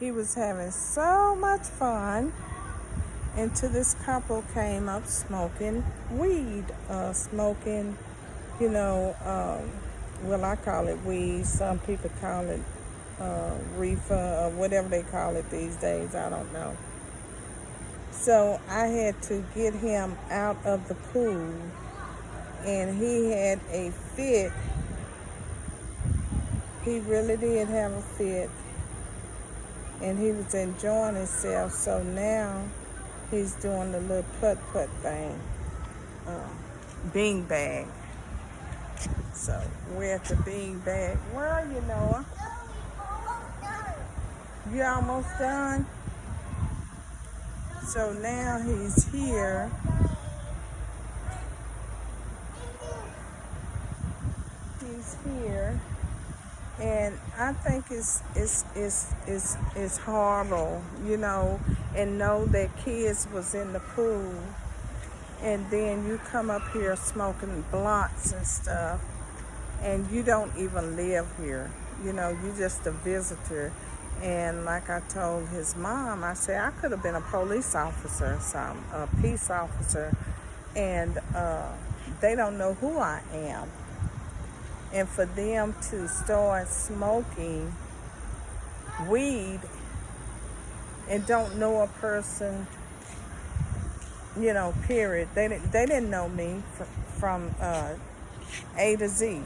He was having so much fun until this couple came up smoking weed, smoking, you know, well, I call it weed. Some people call it reefer or whatever they call it these days. I don't know. So I had to get him out of the pool, and he had a fit. He really did have a fit, and he was enjoying himself. So now he's doing the little putt-putt thing, bean bag. So we're at the bean bag. Where are you, Noah? You almost done? So now he's here. He's here. And I think it's horrible, you know, and know that kids was in the pool, and then you come up here smoking blunts and stuff, and you don't even live here, you know, you just a visitor. And like I told his mom, I said I could have been a police officer, a peace officer, and they don't know who I am. And for them to start smoking weed and don't know a person, you know, period. They didn't know me from A to Z.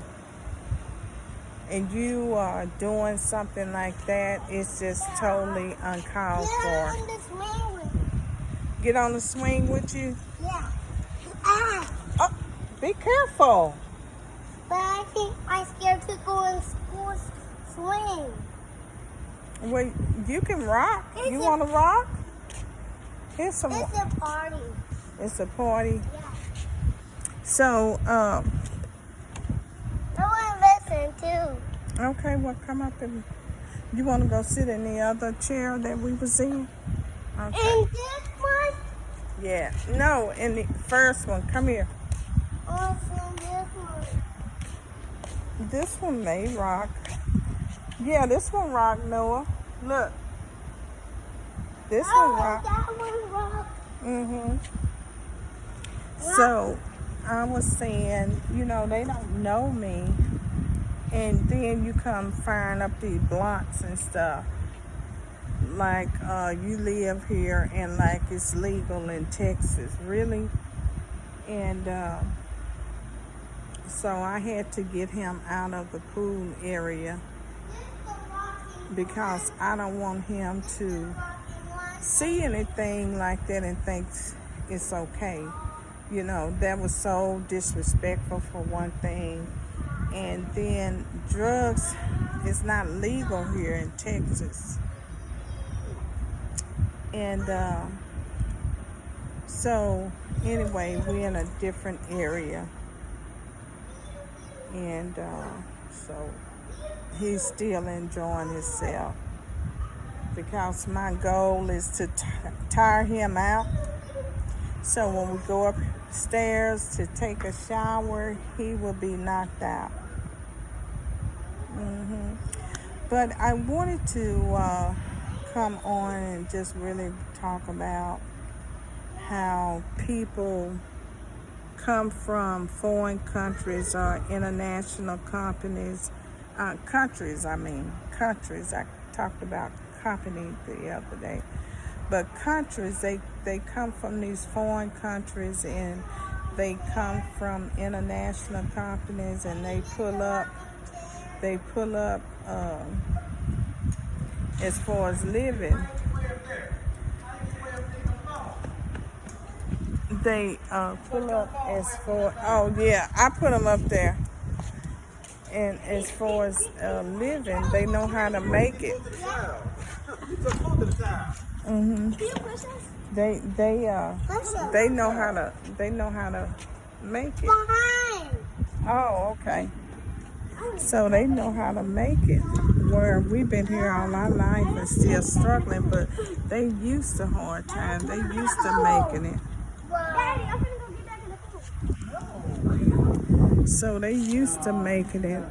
And you are doing something like that, it's just totally uncalled for. Get on the swing with me. Get on the swing with you? Yeah. Oh, be careful. But I think I'm scared to go in school swing. Well, you can rock. You It's want to rock? Here's some. It's a party. It's a party. Yeah. So, I want to listen too. okay, well, come up and you want to go sit in the other chair that we was in? Okay. And this one? Yeah. No, in the first one. Come here. Also this one. This one may rock. Yeah, this one rock, Noah. Look. This one rock. That one rock. So, I was saying, you know, they don't know me. And then you come firing up these blunts and stuff. Like, you live here and like it's legal in Texas. Really? And, so I had to get him out of the pool area because I don't want him to see anything like that and think it's okay. You know, that was so disrespectful for one thing. And then drugs is not legal here in Texas. And so anyway, we're in a different area. And so he's still enjoying himself because my goal is to tire him out. So when we go upstairs to take a shower, he will be knocked out. But I wanted to come on and just really talk about how people come from foreign countries or international countries. I talked about company the other day. But countries, they come from these foreign countries and they come from international companies and they pull up as far as living. They pull up as far, oh yeah, I put them up there. And as far as living, they know how to make it. They know how to make it. Oh, okay. So they know how to make it. Where we've been here all our life and still struggling, but they used to hard times. They used to making it. So they used to making it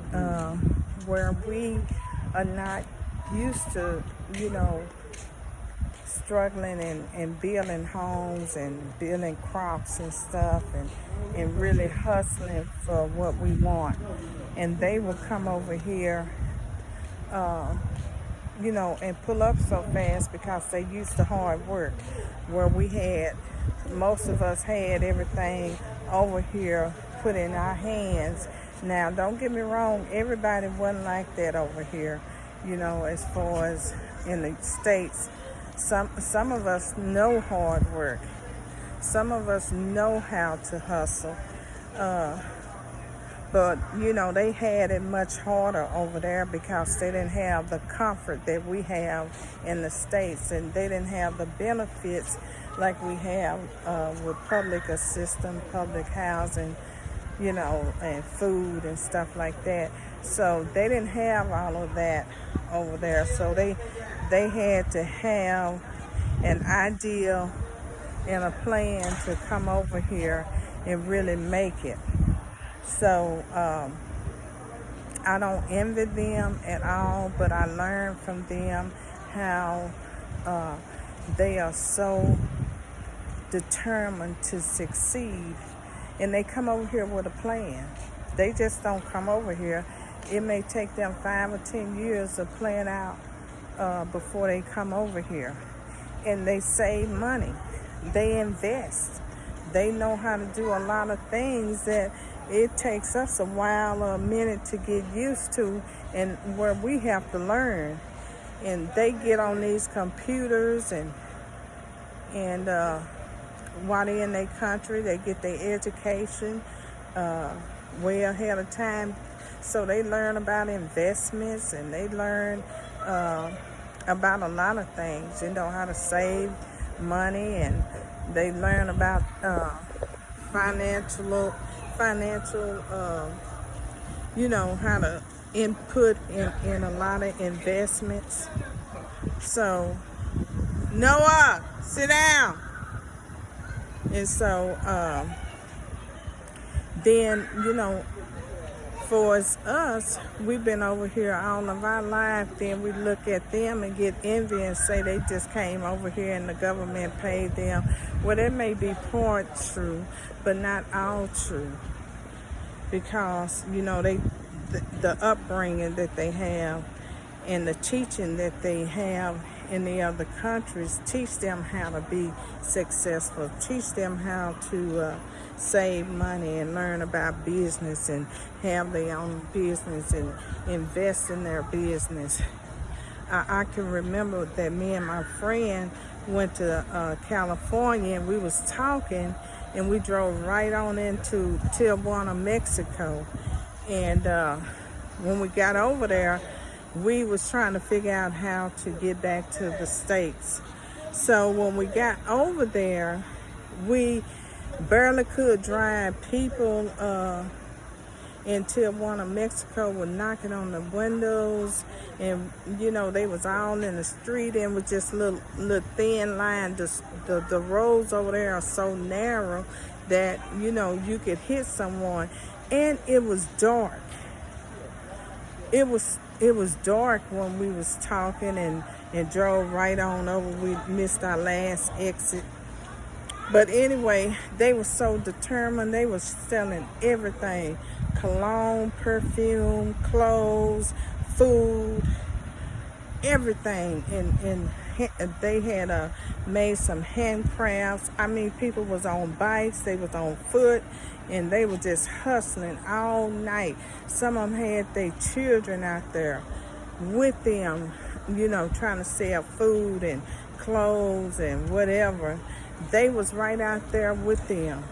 where we are not used to you know, struggling and building homes and building crops and stuff, and really hustling for what we want. And they will come over here, you know, and pull up so fast because they used to hard work, where most of us had everything over here put in our hands. Now, don't get me wrong, everybody wasn't like that over here, you know, as far as in the States. Some of us know hard work. Some of us know how to hustle. But, you know, they had it much harder over there because they didn't have the comfort that we have in the States, and they didn't have the benefits like we have with public assistance, public housing, you know, and food and stuff like that. So they didn't have all of that over there. So they had to have an idea and a plan to come over here and really make it. So I don't envy them at all, but I learned from them how they are so determined to succeed, and they come over here with a plan. They just don't come over here. It may take them 5 or 10 years to plan out before they come over here. And they save money. They invest. They know how to do a lot of things that it takes us a while or a minute to get used to, and where we have to learn. And they get on these computers and while they're in their country, they get their education way ahead of time. So they learn about investments, and they learn about a lot of things. They know how to save money, and they learn about financial, you know, how to input in a lot of investments. So, Noah, sit down. And so, then, you know, for us, we've been over here all of our life. Then we look at them and get envy and say they just came over here and the government paid them. Well, that may be part true, but not all true. Because, you know, the upbringing that they have and the teaching that they have in the other countries teach them how to be successful, teach them how to save money and learn about business and have their own business and invest in their business. I can remember that me and my friend went to California, and we was talking, and we drove right on into Tijuana, Mexico. And when we got over there, we was trying to figure out how to get back to the States. So when we got over there, we barely could drive. People in Tijuana, Mexico were knocking on the windows, and you know, they was all in the street, and was just little thin line. The roads over there are so narrow that, you know, you could hit someone. And it was dark. It was dark when we was talking and drove right on over. We missed our last exit. But anyway, they were so determined. They was selling everything: cologne, perfume, clothes, food, everything. And they had made some handcrafts. I mean, people was on bikes, they was on foot, and they were just hustling all night. Some of them had their children out there with them, you know, trying to sell food and clothes and whatever. They was right out there with them,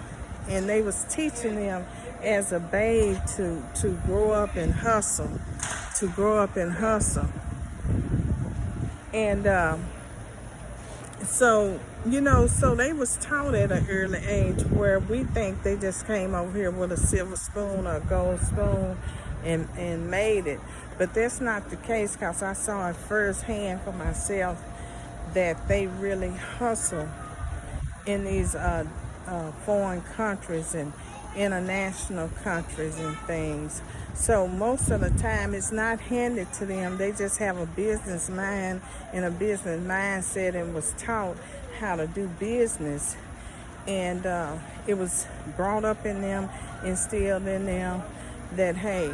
and they was teaching them as a babe to grow up and hustle, And so, you know, so they was taught at an early age, where we think they just came over here with a silver spoon or a gold spoon and made it. But that's not the case, because I saw it firsthand for myself that they really hustle in these foreign countries, and international countries and things. So most of the time it's not handed to them. They just have a business mind and a business mindset and was taught how to do business. And it was brought up in them, instilled in them that, hey,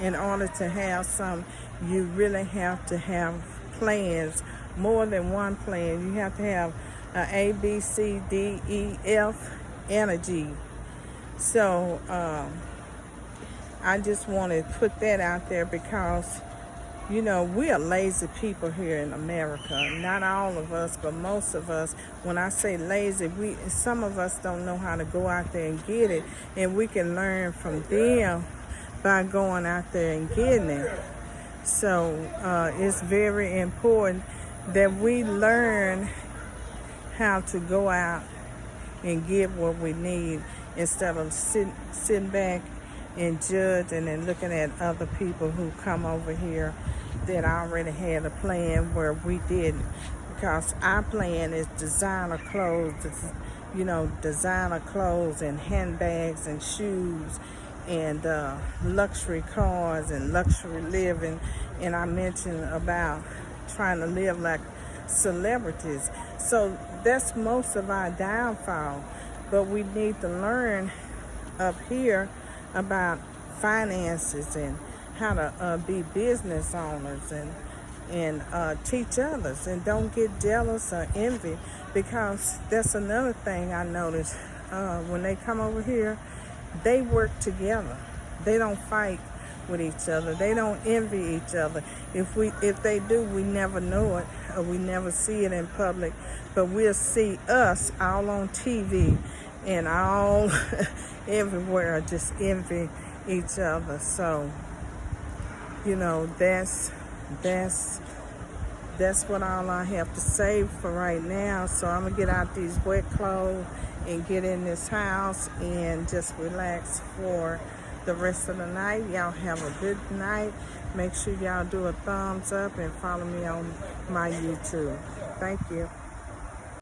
in order to have some, you really have to have plans, more than one plan. You have to have A, B, C, D, E, F, and a G. So I just want to put that out there because, you know, we are lazy people here in America. Not all of us, but most of us. When I say lazy, some of us don't know how to go out there and get it, and we can learn from them by going out there and getting it. So it's very important that we learn how to go out and get what we need instead of sitting back and judging and looking at other people who come over here that already had a plan where we didn't. Because our plan is designer clothes, designer clothes and handbags and shoes and luxury cars and luxury living. And I mentioned about trying to live like celebrities. So that's most of our downfall. But we need to learn up here about finances and how to be business owners and teach others, and don't get jealous or envy, because that's another thing I noticed. When they come over here, they work together. They don't fight with each other. They don't envy each other. If they do, we never know it, or we never see it in public, but we'll see us all on TV and all everywhere just envy each other. So, that's what all I have to say for right now. So I'm gonna get out these wet clothes and get in this house and just relax for the rest of the night. Y'all have a good night. Make sure y'all do a thumbs up and follow me on my YouTube. Thank you.